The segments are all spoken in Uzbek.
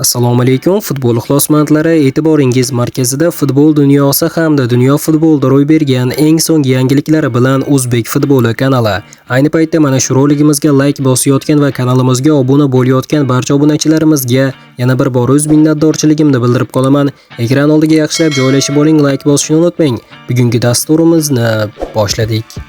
Assalomu alaykum futbol ixlosmandlari, e'tiboringiz markazida futbol dunyosi hamda dunyo futbolida ro'y bergan eng so'nggi yangiliklar bilan O'zbek futboli kanali. Ayni paytda mana shu roligimizga like bosayotgan va kanalimizga obuna bo'layotgan barcha obunachilarimizga yana bir bor o'z minnatdorchiligimni bildirib qolaman. Ekran oldiga yaxshilab joylashib oling, like bosishni unutmang. Bugungi dasturimizni boshladik.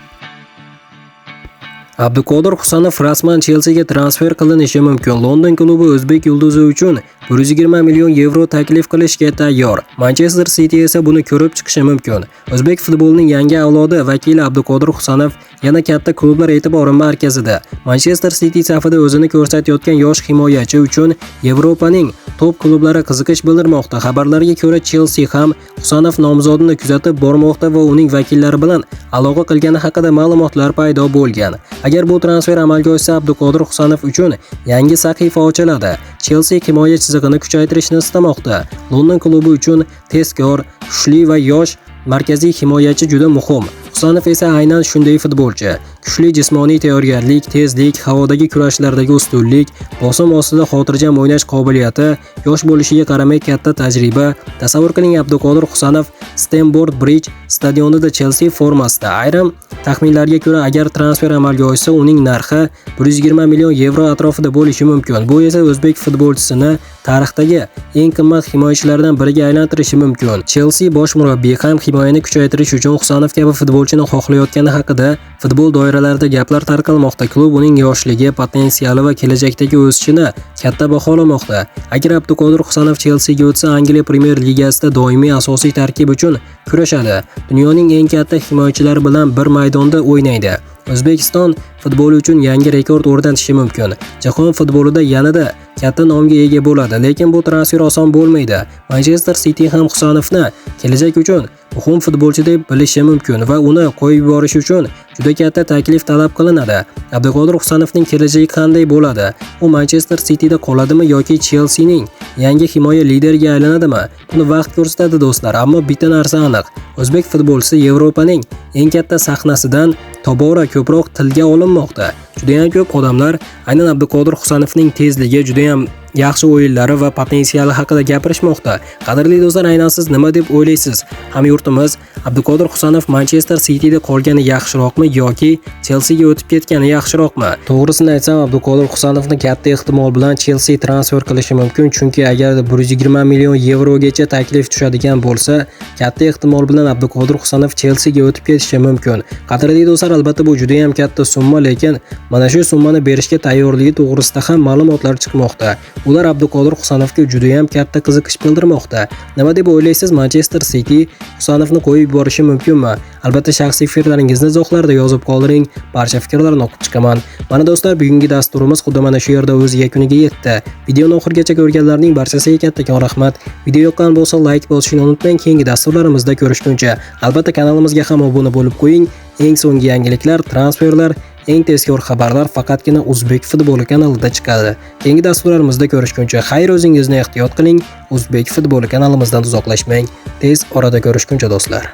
Abduqodir Husanov rasman Chelsiga transfer qilinishi mumkin. London klubi o'zbek yulduzi uchun 120 million yevro taklif qilishga tayyor. Manchester City esa buni ko'rib chiqishi mumkin. O'zbek futbolining yangi avlodi vakili Abduqodir Husanov yana katta klublar e'tibori markazida. Manchester City safida o'zini ko'rsatayotgan yosh himoyachi uchun Yevropaning top klublari qiziqish bildirmoqda. Xabarlarga ko'ra, Chelsea ham Husanov nomzodini kuzatib bormoqda va uning vakillari bilan aloqa qilgani haqida ma'lumotlar paydo bo'lgan. Agar bu transfer amalga oshsa, Abduqodir Husanov uchun yangi sahifa ochiladi. Chelsea himoya chizig'ini kuchaytirishni istamoqda. London klubi uchun tezkor, kuchli va yosh markaziy himoyachi juda muhim. Husanov esa aynan shunday futbolchi. Kuchli jismoniy tayyorgarlik, tezlik, havodagi kurashlardagi ustunlik, bosim ostida xotirjam o'ynash qobiliyati, yosh bo'lishiga qaramay katta tajriba. Tasavvur qiling, Abduqodir Husanov Stamford Bridge stadionida Chelsea formasida. Ayrim taxminlarga ko'ra, agar transfer amalga oshsa, uning narxi 120 million yevro atrofida bo'lishi mumkin. Bu esa o'zbek futbolchisini tarixdagi eng qimmat himoyachilardan biriga aylantirishi mumkin. Chelsea bosh murabbiyi ham himoyani kuchaytirish uchun Husanov kabi futbolchini xohlayotgani haqida futbol doiralarida gaplar tarqalmoqda. Klub uning yoshligi, potensiali va kelajakdagi o'sishini katta baholamoqda. Agar Abduqodir Husanov Chelsiga o'tsa, Angliya Premyer Ligasida doimiy asosiy tarkib uchun kurashadi. Dunyoning eng katta himoyachilari bilan bir maydonda o'ynaydi. O'zbekiston futboli uchun yangi rekord o'rnatishi mumkin. Jahon futbolida yanada katta nomga ega bo'ladi, lekin bu transfer oson bo'lmaydi. Manchester City ham Husanovni kelajak uchun muhim futbolchi deb bilishi mumkin va uni qo'yib yuborish uchun juda katta taklif talab qilinadi. Abduqodir Husanovning kelajagi qanday bo'ladi? U Manchester Cityda qoladimi yoki Chelseaning yangi himoya lideriga aylanadimi? Buni vaqt ko'rsatadi do'stlar, ammo bitta narsa aniq. O'zbek futbolchisi Yevropaning eng katta sahnasidan tobora ko'proq tilga olinmoqda. Juda ham ko'p odamlar aynan Abduqodir Husanovning tezligi, juda ham yaxshi o'yinlari va potensiali haqida gapirishmoqda. Qadrli do'stlar, aynan siz nima deb o'ylaysiz? Hamyurtimiz Abduqodir Husanov Manchester Cityda qolgani yaxshiroqmi yoki Chelseaga o'tib ketgani yaxshiroqmi? To'g'risini aytsam, Abduqodir Husanovni katta ehtimol bilan Chelsea transfer qilishi mumkin, chunki agar 120 million yevrogacha taklif tushadigan bo'lsa, katta ehtimol bilan Abduqodir Husanov Chelseaga o'tib ketishi mumkin. Qadrli do'stlar, albatta bu juda ham katta summa, lekin mana shu summani berishga tayyorligi to'g'risida ham ma'lumotlar chiqmoqda. Ular Abduqodir Husanovga juda ham katta qiziqish bildirmoqda. Nima deb o'ylaysiz? Manchester City Husanovni qo'yib yuborishi mumkinmi? Albatta shaxsiy fikrlaringizni izohlarda yozib qoldiring. Barcha fikrlarni o'qib chiqaman. Mana do'stlar, bugungi dasturimiz xuddi mana shu yerda o'z yakuniga yetdi. Videoni oxirigacha ko'rganlarning barchasiga kattakon rahmat. Video yoqqan bo'lsa, like bosishni unutmang. Keyingi dasturlarimizda ko'rishguncha, albatta kanalimizga ham obuna bo'lib qo'ying. Eng so'nggi yangiliklar, transferlar, eng tezkor xabarlar faqatgina O'zbek futboli kanalida chiqadi. Keyingi dasturlarimizda ko'rishguncha, xayr, o'zingizni ehtiyot qiling. O'zbek futboli kanalimizdan uzoqlashmang. Tez orada ko'rishguncha do'stlar.